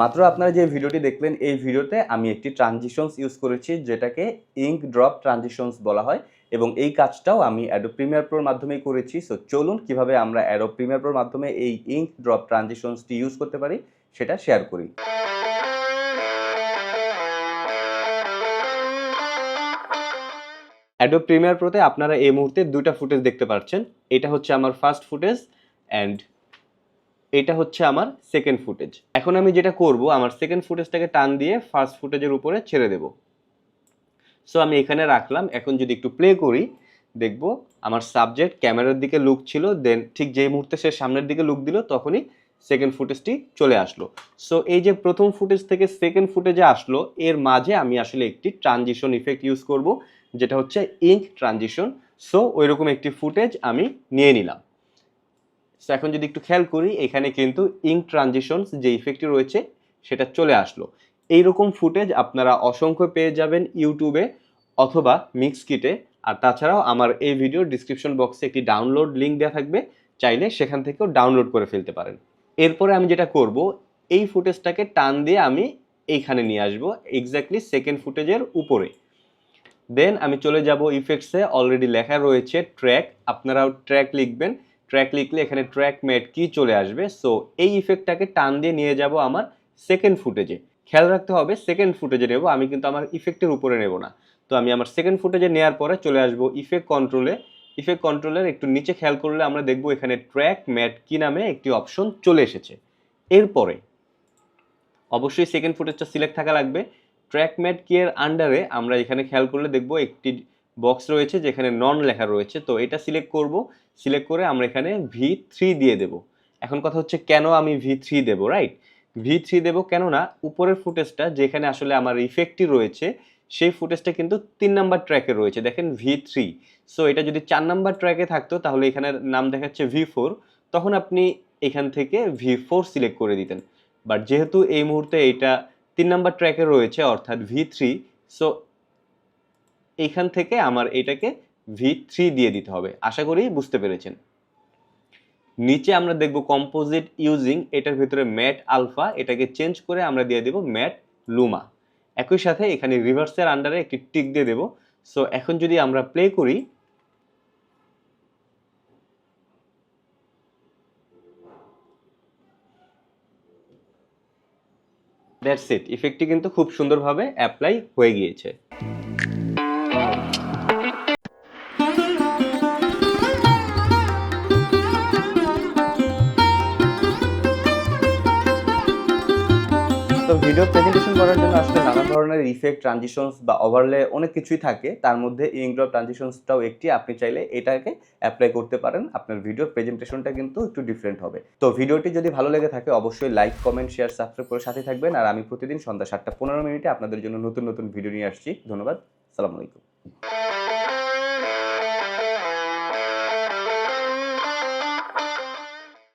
মাত্র আপনারা যে ভিডিওটি দেখলেন এই ভিডিওতে আমি একটি ট্রানজিশনস ইউজ করেছি যেটাকে ইঙ্ক ড্রপ ট্রানজিশনস বলা হয় এবং এই কাজটাও আমি অ্যাডোব প্রিমিয়ার প্রোর মাধ্যমেই করেছি। সো চলুন কিভাবে আমরা অ্যাডোব প্রিমিয়ার প্রোর মাধ্যমে এই ইঙ্ক ড্রপ ট্রানজিশনসটি ইউজ করতে পারি সেটা শেয়ার করি। অ্যাডোব প্রিমিয়ার প্রোতে আপনারা এই মুহূর্তে দুইটা ফুটেজ দেখতে পাচ্ছেন। এটা হচ্ছে আমার ফার্স্ট ফুটেজ অ্যান্ড এটা হচ্ছে আমার সেকেন্ড ফুটেজ। এখন আমি যেটা করব, আমার সেকেন্ড ফুটেজটাকে টান দিয়ে ফার্স্ট ফুটেজের উপরে ছেড়ে দেব। সো আমি এখানে রাখলাম। এখন যদি একটু প্লে করি দেখব আমার সাবজেক্ট ক্যামেরার দিকে লুক ছিল, দেন ঠিক যেই মুহূর্তে সে সামনের দিকে লুক দিল তখনই সেকেন্ড ফুটেজটি চলে আসলো। সো এই যে প্রথম ফুটেজ থেকে সেকেন্ড ফুটেজে আসলো, এর মাঝে আমি আসলে একটি ট্রানজিশন ইফেক্ট ইউজ করব যেটা হচ্ছে ইঙ্ক ট্রানজিশন। সো ওইরকম একটি ফুটেজ আমি নিয়ে নিলাম। সো এখন যদি একটু খেয়াল করি এখানে কিন্তু ইঙ্ক ট্রানজিশনস যে ইফেক্টটি রয়েছে সেটা চলে আসলো। এইরকম ফুটেজ আপনারা অসংখ্য পেয়ে যাবেন ইউটিউবে অথবা মিক্সকিটে। আর তাছাড়াও আমার এই ভিডিওর ডিসক্রিপশন বক্সে একটি ডাউনলোড লিঙ্ক দেওয়া থাকবে, চাইলে সেখান থেকেও ডাউনলোড করে ফেলতে পারেন। এরপরে আমি যেটা করব, এই ফুটেজটাকে টান দিয়ে আমি এইখানে নিয়ে আসবো এক্স্যাক্টলি সেকেন্ড ফুটেজের উপরে। দেন আমি চলে যাব ইফেক্টসে, অলরেডি লেখা রয়েছে ট্র্যাক, আপনারাও ট্র্যাক লিখবেন। ট্র্যাক লিখলে এখানে ট্র্যাক মেট কি চলে আসবে। সো এই ইফেক্টটাকে টান দিয়ে নিয়ে যাব আমার সেকেন্ড ফুটেজে। খেয়াল রাখতে হবে সেকেন্ড ফুটেজে নেব, আমি কিন্তু আমার ইফেক্টের উপরে নেব না। তো আমি আমার সেকেন্ড ফুটেজে নেওয়ার পরে চলে আসব ইফেক্ট কন্ট্রোলে। ইফেক্ট কন্ট্রোলের একটু নিচে খেয়াল করলে আমরা দেখব এখানে ট্র্যাক ম্যাট কি নামে একটি অপশন চলে এসেছে। এরপরে অবশ্যই সেকেন্ড ফুটেজটা সিলেক্ট থাকা লাগবে। ট্র্যাক ম্যাট কি এর আন্ডারে আমরা এখানে খেয়াল করলে দেখব একটি বক্স রয়েছে যেখানে নন লেখা রয়েছে। তো এটা সিলেক্ট করব, সিলেক্ট করে আমরা এখানে V3 দিয়ে দেব। এখন কথা হচ্ছে কেন আমি V3 দেব, রাইট? V3 দেব কেননা উপরের ফুটেজটা যেখানে আসলে আমার ইফেক্টটি রয়েছে সেই ফুটেজটা কিন্তু 3 নাম্বার ট্র্যাকে রয়েছে, দেখেন V3। সো এটা যদি 4 নাম্বার ট্র্যাকে থাকতো তাহলে এখানে নাম দেখাচ্ছে V4, তখন আপনি এখান থেকে V4 সিলেক্ট করে দিতেন। বাট যেহেতু এই মুহূর্তে এটা 3 নাম্বার ট্র্যাকে রয়েছে অর্থাৎ V3, সো এইখান থেকে আমার এটাকে V3 দিয়ে দিতে হবে। আশা করি বুঝতে পেরেছেন। নিচে আমরা দেখব কম্পোজিট ইউজিং, এটার ভিতরে ম্যাট আলফা, এটাকে চেঞ্জ করে আমরা দিয়ে দেব ম্যাট লুমা। একই সাথে এখানে রিভার্সের আন্ডারে একটি টিক দিয়ে দেব। সো এখন যদি আমরা প্লে করি দ্যাটস ইট, ইফেক্টটি কিন্তু খুব সুন্দরভাবে অ্যাপ্লাই হয়ে গিয়েছে। তো ভিডিও প্রেজেন্টেশন করার জন্য আসলে নানা ধরনের ইফেক্ট, ট্রানজিশনস বা ওভারলে অনেক কিছুই থাকে, তার মধ্যে ইঙ্ক ড্রপ ট্রানজিশনসটাও একটি। আপনি চাইলে এটাকে অ্যাপ্লাই করতে পারেন, আপনার ভিডিওর প্রেজেন্টেশনটা কিন্তু একটু ডিফারেন্ট হবে। তো ভিডিওটি যদি ভালো লেগে থাকে অবশ্যই লাইক, কমেন্ট, শেয়ার, সাবস্ক্রাইব করে সাথে থাকবেন। আর আমি প্রতিদিন সন্ধ্যা 7টা 15 মিনিটে আপনাদের জন্য নতুন নতুন ভিডিও নিয়ে আসছি। ধন্যবাদ, আসসালামু আলাইকুম।